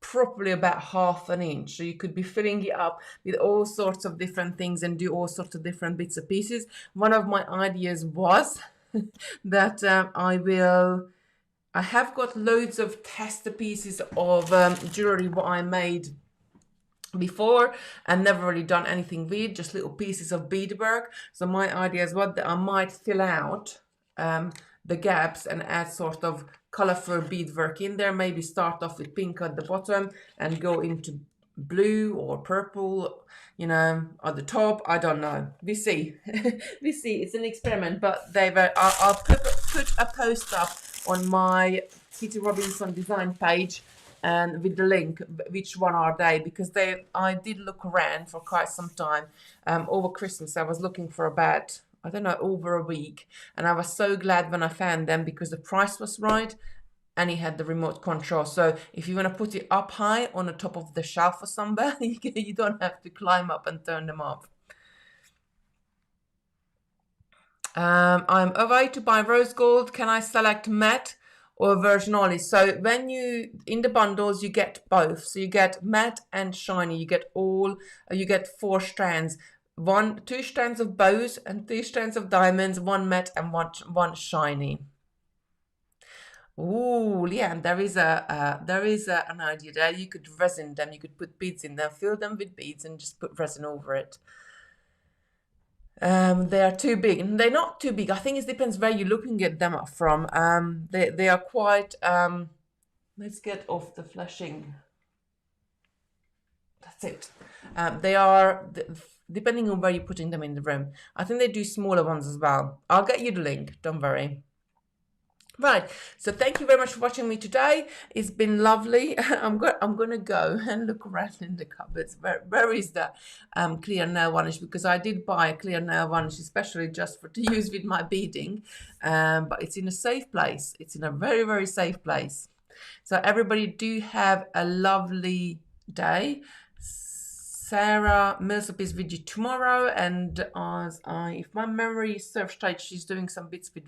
probably about 1/2 inch. So you could be filling it up with all sorts of different things and do all sorts of different bits and pieces. One of my ideas was that I have got loads of tester pieces of jewelry what I made before and never really done anything with, just little pieces of beadwork. So my idea is that I might fill out the gaps and add sort of colorful beadwork in there. Maybe start off with pink at the bottom and go into blue or purple, you know, at the top. I don't know. We see. We see. It's an experiment, but I'll put a post up on my Kitty Robinson design page and with the link which one are they, because I did look around for quite some time. Over Christmas I was looking for about, I don't know, over a week, and I was so glad when I found them because the price was right and he had the remote control. So if you want to put it up high on the top of the shelf or somewhere, you don't have to climb up and turn them off. I'm away to buy rose gold. Can I select matte or version only? So when in the bundles, you get both. So you get matte and shiny. You get 4 strands. 2 strands of bows and 3 strands of diamonds, 1 matte and one shiny. Oh, yeah, and there is an idea there. You could resin them. You could put beads in them, fill them with beads, and just put resin over it. They are too big, and they're not too big. I think it depends where you're looking at them from. They are quite. Let's get off the flashing. That's it. They are depending on where you're putting them in the room. I think they do smaller ones as well. I'll get you the link. Don't worry. Right, so thank you very much for watching me today. It's been lovely. I'm gonna go and look around in the cupboards. Where is the clear nail varnish? Because I did buy a clear nail varnish especially just to use with my beading, but it's in a safe place. It's in a very, very safe place. So everybody do have a lovely day. Sarah Millsap is with you tomorrow, and if my memory serves right, she's doing some bits with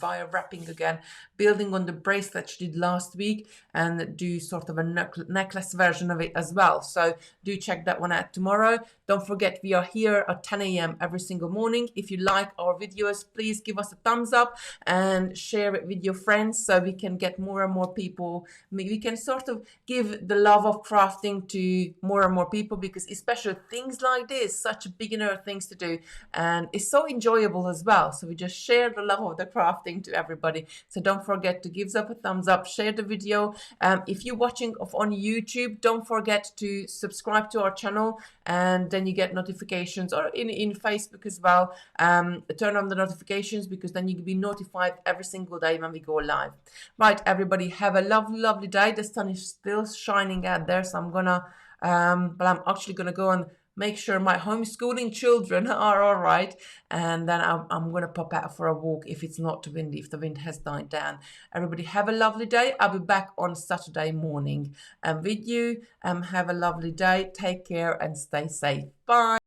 wire wrapping again, building on the bracelet she did last week, and do sort of a necklace version of it as well. So do check that one out tomorrow. Don't forget, we are here at 10 a.m. every single morning. If you like our videos, please give us a thumbs up and share it with your friends so we can get more and more people. We can sort of give the love of crafting to more and more people, because especially things like this, such beginner things to do, and it's so enjoyable as well. So we just share the love of the crafting to everybody. So don't forget to give us a thumbs up, share the video. If you're watching on YouTube, don't forget to subscribe to our channel and then you get notifications, or in Facebook as well. Turn on the notifications, because then you can be notified every single day when we go live. Right, everybody, have a lovely day. The sun is still shining out there, so I'm gonna but I'm actually gonna go and make sure my homeschooling children are all right, and then I'm going to pop out for a walk if it's not too windy, if the wind has died down. Everybody have a lovely day. I'll be back on Saturday morning with you. Have a lovely day. Take care and stay safe. Bye.